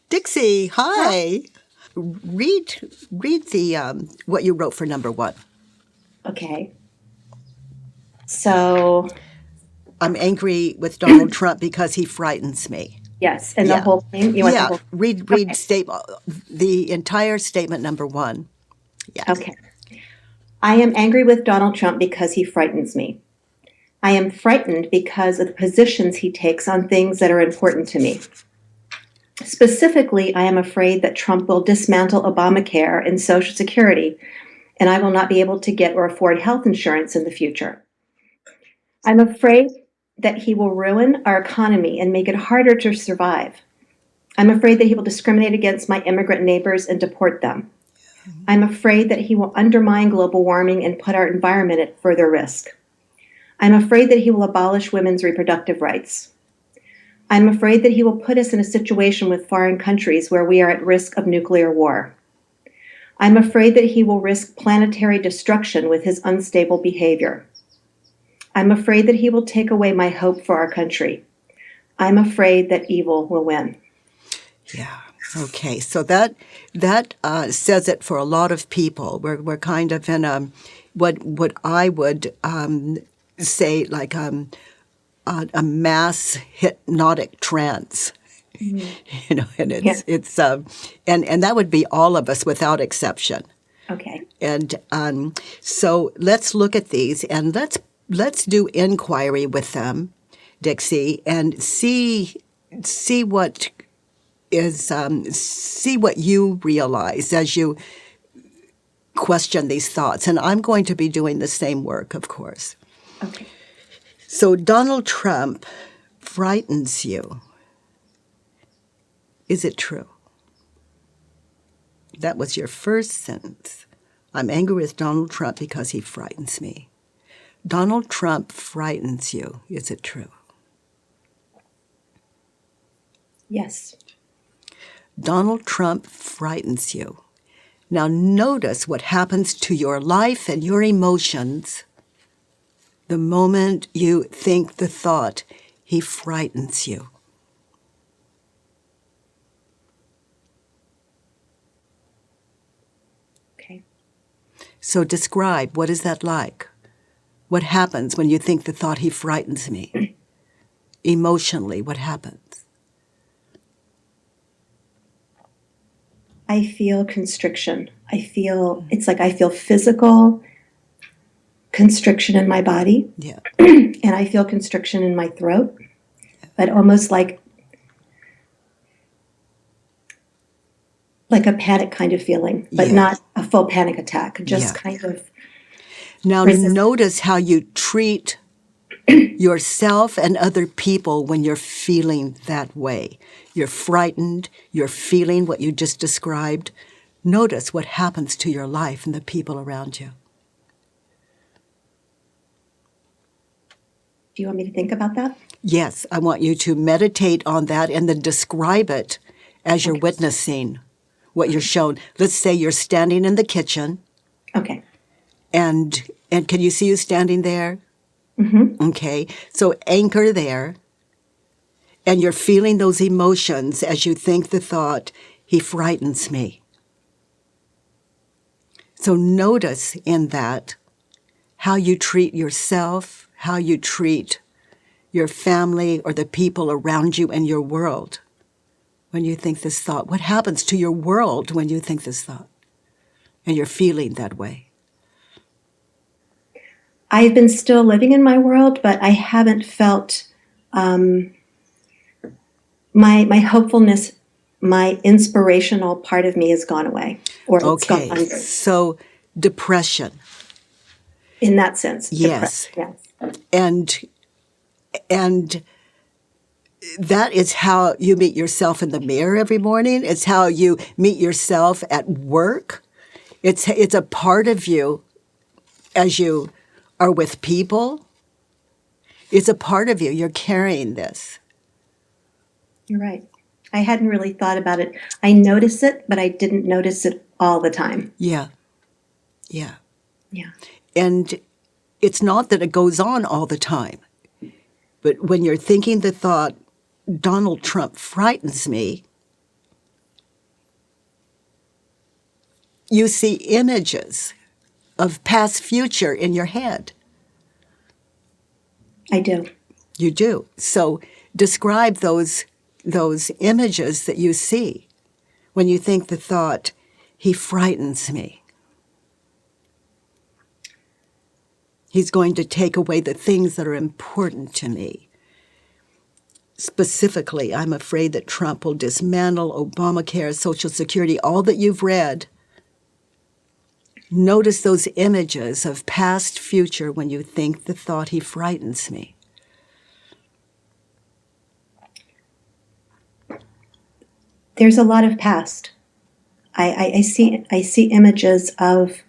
Dixie, Hi. hi. Read the what you wrote for number one. Okay. So, I'm angry with Donald Trump because he frightens me. yes, and the Yeah, whole thing. You want the yeah. whole Read Okay. statement the entire statement number one. Yes. Okay. I am angry with Donald Trump because he frightens me. I am frightened because of the positions he takes on things that are important to me. Specifically, I am afraid that Trump will dismantle Obamacare and Social Security, and I will not be able to get or afford health insurance in the future. I'm afraid that he will ruin our economy and make it harder to survive. I'm afraid that he will discriminate against my immigrant neighbors and deport them. I'm afraid that he will undermine global warming and put our environment at further risk. I'm afraid that he will abolish women's reproductive rights. I'm afraid that he will put us in a situation with foreign countries where we are at risk of nuclear war. I'm afraid that he will risk planetary destruction with his unstable behavior. I'm afraid that he will take away my hope for our country. I'm afraid that evil will win. Yeah. Okay. So that says it for a lot of people. We're kind of in what I would say like a mass hypnotic trance. And Yeah. and that would be all of us without exception. Okay. And so let's look at these and let's do inquiry with them, Dixie, and see what is see what you realize as you question these thoughts. And I'm going to be doing the same work, of course. Okay. So Donald Trump frightens you. Is it true? That was your first sentence. I'm angry with Donald Trump because he frightens me. Donald Trump frightens you. Is it true? Yes. Donald Trump frightens you. Now notice what happens to your life and your emotions the moment you think the thought, he frightens you. Okay. So describe, what is that like? What happens when you think the thought, he frightens me? Emotionally, what happens? I feel constriction. It's like I feel physical constriction in my body, Yeah. and I feel constriction in my throat, but almost like a panic kind of feeling, but Yeah. not a full panic attack, just Yeah. kind of Now resist. notice how you treat yourself and other people when you're feeling that way. You're frightened, you're feeling what you just described. Notice what happens to your life and the people around you. Do you want me to think about that? Yes, I want you to meditate on that and then describe it as you're Okay. witnessing what you're shown. Let's say you're standing in the kitchen, Okay. and can you see you standing there? Mm-hmm. Okay, so anchor there, and you're feeling those emotions as you think the thought, he frightens me. So notice in that how you treat yourself, how you treat your family or the people around you and your world when you think this thought. What happens to your world when you think this thought and you're feeling that way? I've been still living in my world, but I haven't felt my hopefulness, my inspirational part of me has gone away, or it's gone Okay, under. so depression. In that sense, Yes. depressed. Yes. And that is how you meet yourself in the mirror every morning. It's how you meet yourself at work. It's a part of you as you are with people. It's a part of you. You're carrying this. You're right. I hadn't really thought about it. I notice it, but I didn't notice it all the time. Yeah. Yeah. Yeah. And it's not that it goes on all the time, but when you're thinking the thought, Donald Trump frightens me, you see images of past, future in your head. I do. You do. So describe those images that you see when you think the thought, he frightens me. He's going to take away the things that are important to me. Specifically, I'm afraid that Trump will dismantle Obamacare, Social Security, all that you've read. Notice those images of past, future when you think the thought, he frightens me. There's a lot of past. I see images of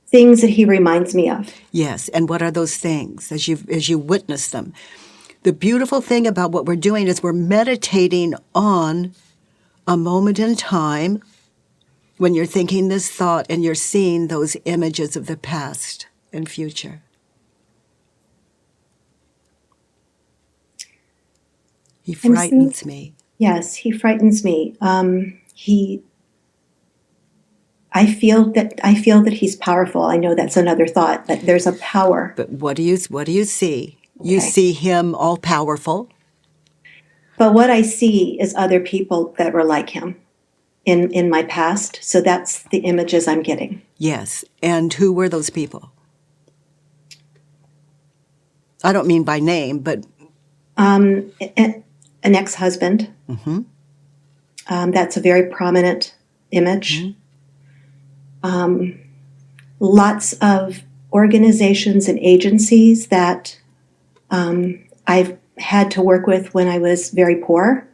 things that he reminds me of. Yes, and what are those things as you witness them? The beautiful thing about what we're doing is we're meditating on a moment in time when you're thinking this thought and you're seeing those images of the past and future. He frightens me. Yes, he frightens me. I feel that he's powerful. I know that's another thought, but there's a power. But what do you see? Okay. You see him all powerful? But what I see is other people that were like him in my past. So that's the images I'm getting. Yes. And who were those people? I don't mean by name, but An ex-husband. Mm-hmm. That's a very prominent image. Mm-hmm. Lots of organizations and agencies that I've had to work with when I was very poor.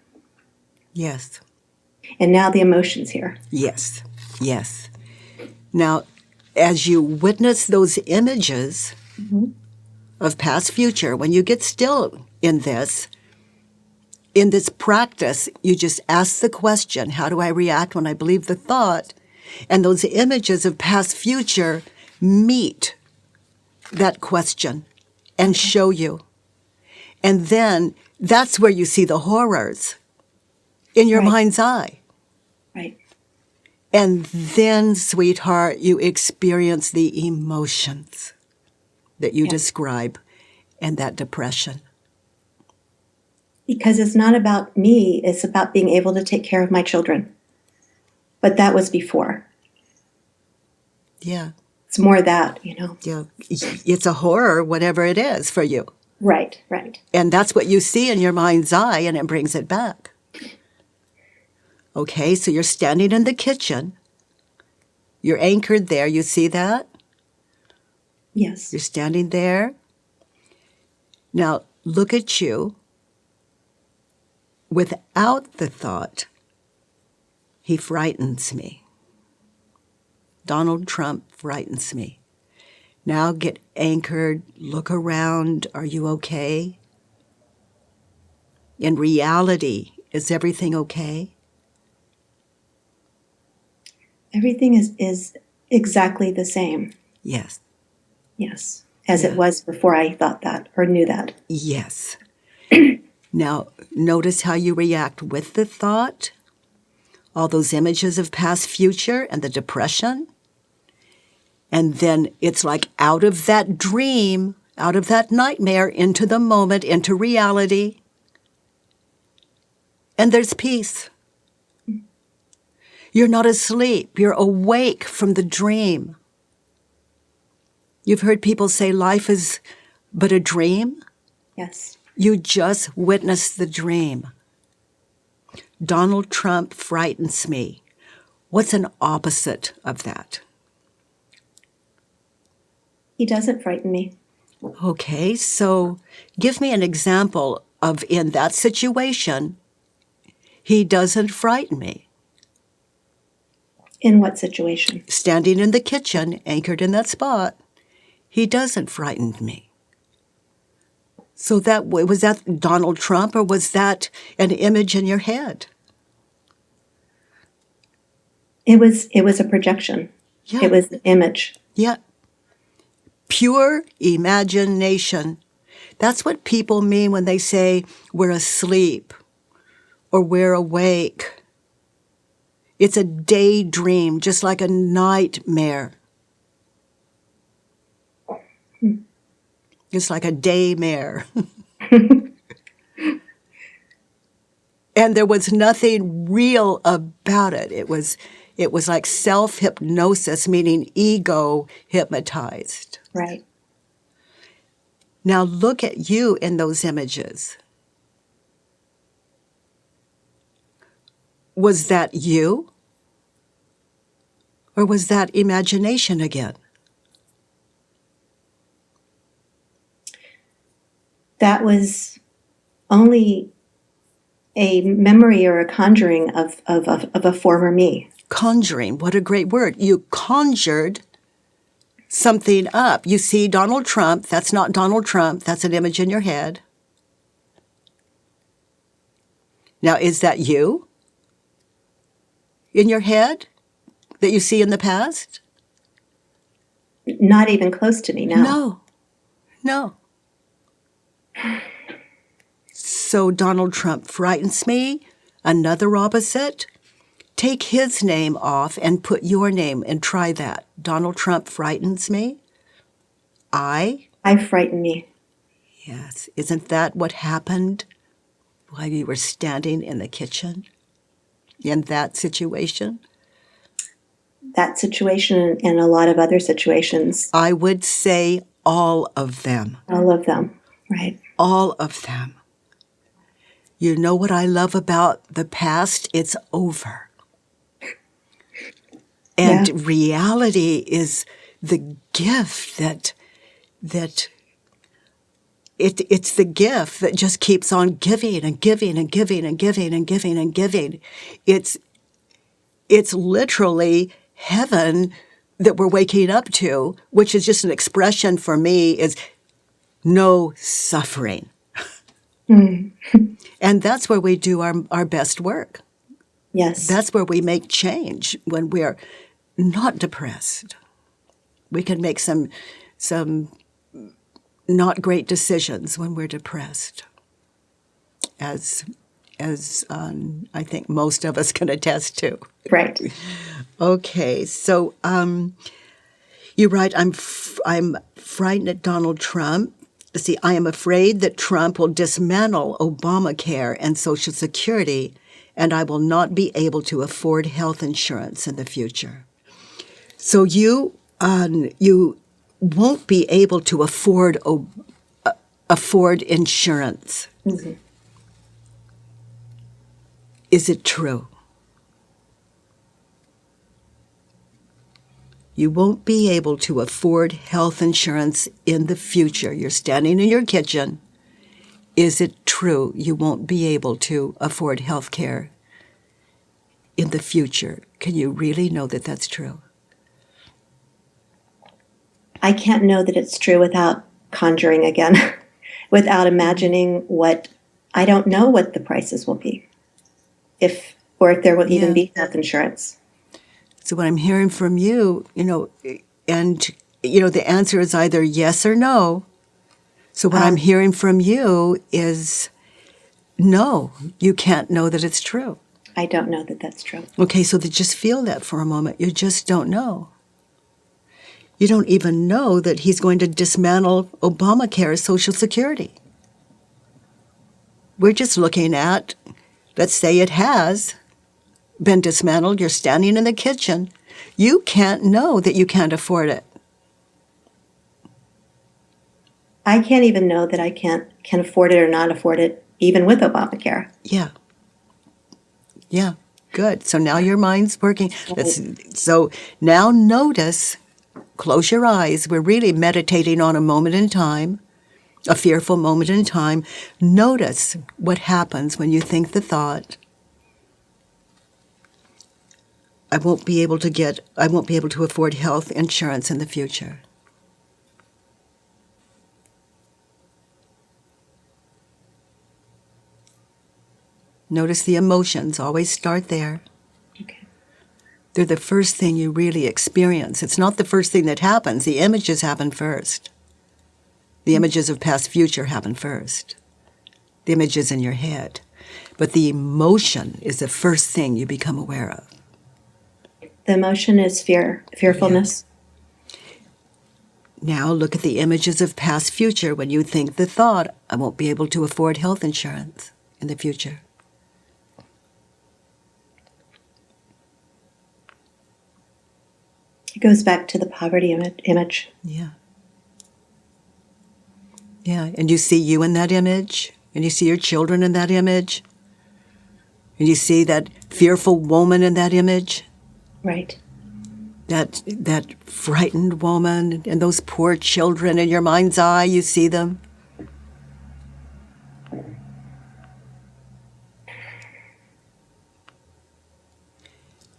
Yes. And now the emotions here. Yes. Yes. Now, as you witness those images of past, future, when you get still in this practice, you just ask the question, how do I react when I believe the thought? And those images of past, future meet that question and show you. And then that's where you see the horrors in your Right. mind's eye. Right. And then, sweetheart, you experience the emotions that you describe and that depression. Because it's not about me, it's about being able to take care of my children. But that was before. Yeah. It's more that, Yeah. It's a horror, whatever it is for you. Right, right. And that's what you see in your mind's eye, and it brings it back. Okay, so you're standing in the kitchen. You're anchored there. You see that? Yes. You're standing there. Now, look at you without the thought, he frightens me. Donald Trump frightens me. Now get anchored, look around. Are you okay? In reality, is everything okay? Everything is exactly the same. Yes. Yes. As it was before I thought that or knew that. Yes. Now, notice how you react with the thought, all those images of past, future, and the depression. And then it's like out of that dream, out of that nightmare, into the moment, into reality. And there's peace. You're not asleep. You're awake from the dream. You've heard people say life is but a dream. Yes. You just witnessed the dream. Donald Trump frightens me. What's an opposite of that? He doesn't frighten me. Okay, so give me an example of in that situation, he doesn't frighten me. In what situation? Standing in the kitchen, anchored in that spot, he doesn't frighten me. So was that Donald Trump, or was that an image in your head? It was a projection. Yeah. It was an image. Yeah. Pure imagination. That's what people mean when they say we're asleep or we're awake. It's a daydream, just like a nightmare. It's like a daymare. And there was nothing real about it. It was like self-hypnosis, meaning ego hypnotized. Right. Now look at you in those images. Was that you? Or was that imagination again? That was only a memory or a conjuring of a former me. Conjuring, what a great word. You conjured something up. You see Donald Trump, that's not Donald Trump, that's an image in your head. Now, is that you in your head that you see in the past? Not even close to me now. No. So Donald Trump frightens me. Another opposite. Take his name off and put your name and try that. Donald Trump frightens me. I frighten me. Yes. Isn't that what happened while you were standing in the kitchen in that situation? That situation and a lot of other situations. I would say all of them. All of them, right. All of them. You know what I love about the past? It's over. And reality is the gift that it's the gift that just keeps on giving and giving and giving and giving and giving and giving. It's literally heaven that we're waking up to, which is just an expression for me is no suffering. And that's where we do our best work. Yes. That's where we make change when we're not depressed. We can make some not great decisions when we're depressed, as I think most of us can attest to. Right. Okay, so you write, I'm frightened at Donald Trump. See, I am afraid that Trump will dismantle Obamacare and Social Security, and I will not be able to afford health insurance in the future. So you won't be able to afford insurance. Mm-hmm. Is it true? You won't be able to afford health insurance in the future. You're standing in your kitchen. Is it true you won't be able to afford health care in the future? Can you really know that that's true? I can't know that it's true without conjuring again, without imagining I don't know what the prices will be, if there will even be health insurance. So what I'm hearing from you, the answer is either yes or no. So what I'm hearing from you is no, you can't know that it's true. I don't know that that's true. Okay, so just feel that for a moment. You just don't know. You don't even know that he's going to dismantle Obamacare, Social Security. We're just looking at, let's say it has been dismantled. You're standing in the kitchen. You can't know that you can't afford it. I can't even know that I can afford it or not afford it, even with Obamacare. Yeah, good. So now your mind's working. So now notice, close your eyes. We're really meditating on a moment in time, a fearful moment in time. Notice what happens when you think the thought, I won't be able to afford health insurance in the future. Notice the emotions, always start there. Okay. They're the first thing you really experience. It's not the first thing that happens. The images happen first. The images of past, future happen first. The images in your head. But the emotion is the first thing you become aware of. The emotion is fear, fearfulness. Now look at the images of past future when you think the thought, I won't be able to afford health insurance in the future. It goes back to the poverty image. Yeah. Yeah, and you see you in that image, and you see your children in that image, and you see that fearful woman in that image. Right. That frightened woman and those poor children in your mind's eye, you see them.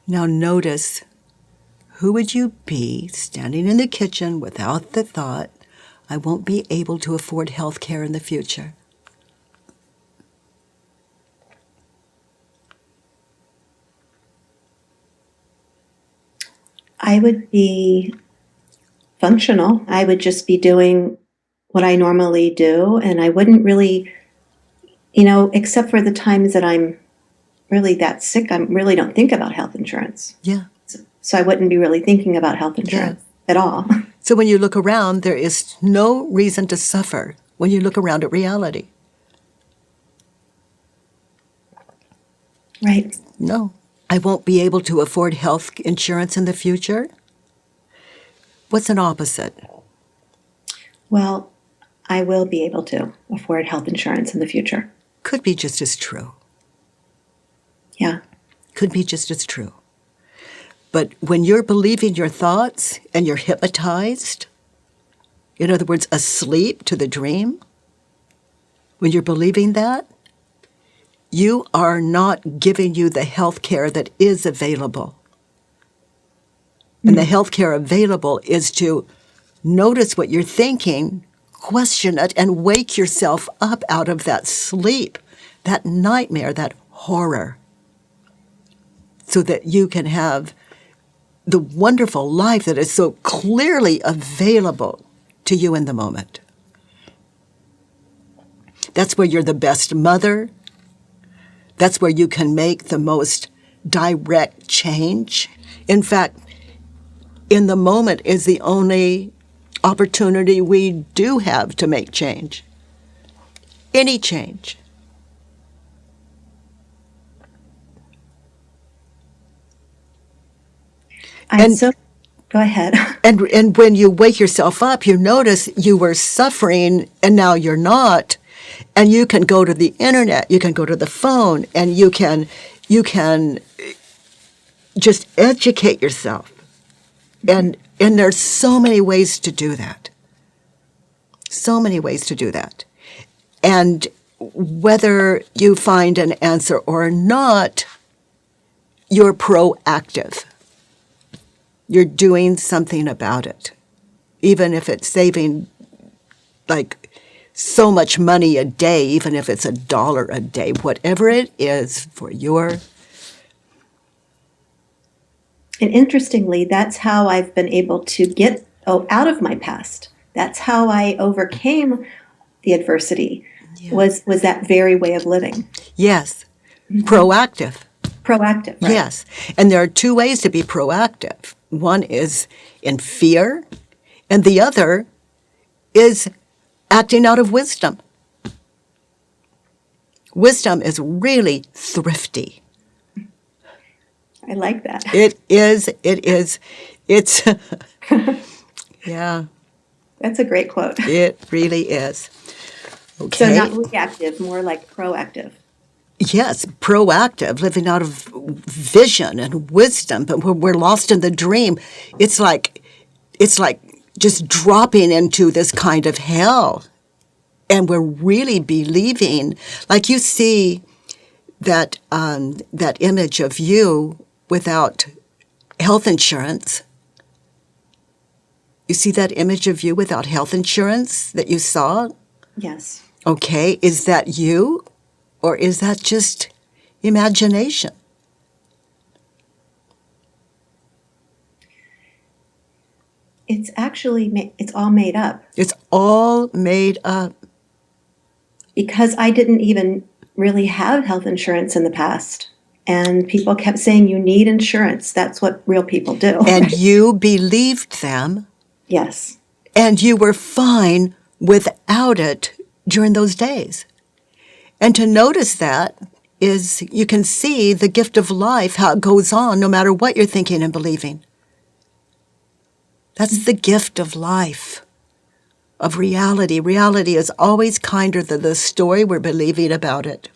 Now notice, who would you be standing in the kitchen without the thought, I won't be able to afford health care in the future? I would be functional. I would just be doing what I normally do, and I wouldn't really, except for the times that I'm really that sick, I really don't think about health insurance. Yeah. So I wouldn't be really thinking about health insurance at all. So when you look around, there is no reason to suffer when you look around at reality. Right. No. I won't be able to afford health insurance in the future? What's an opposite? Well, I will be able to afford health insurance in the future. Could be just as true. Yeah. Could be just as true. But when you're believing your thoughts and you're hypnotized, in other words, asleep to the dream, when you're believing that, you are not giving you the health care that is available. And the health care available is to notice what you're thinking, question it, and wake yourself up out of that sleep, that nightmare, that horror, so that you can have the wonderful life that is so clearly available to you in the moment. That's where you're the best mother. That's where you can make the most direct change. In fact, in the moment is the only opportunity we do have to make change. Any change. Go ahead. And when you wake yourself up, you notice you were suffering and now you're not. And you can go to the internet, you can go to the phone, and you can just educate yourself. And there's so many ways to do that. So many ways to do that. And whether you find an answer or not, you're proactive. You're doing something about it. Even if it's saving like so much money a day, even if it's $1 a day, whatever it is for your... And interestingly, that's how I've been able to get out of my past. That's how I overcame the adversity, was that very way of living. Yes. Proactive. Proactive, right? Yes. And there are two ways to be proactive. One is in fear, and the other is acting out of wisdom. Wisdom is really thrifty. I like that. It is. It's, yeah. That's a great quote. It really is. Okay. So not reactive, more like proactive. Yes, proactive, living out of vision and wisdom, but we're lost in the dream. It's like just dropping into this kind of hell. And we're really believing, like you see that image of you without health insurance. You see that image of you without health insurance that you saw? Yes. Okay, is that you? Or is that just imagination? It's actually, it's all made up. It's all made up. Because I didn't even really have health insurance in the past. And people kept saying, you need insurance. That's what real people do. And you believed them, Yes. and you were fine without it during those days. And to notice that is, you can see the gift of life, how it goes on no matter what you're thinking and believing. That's the gift of life, of reality. Reality is always kinder than the story we're believing about it.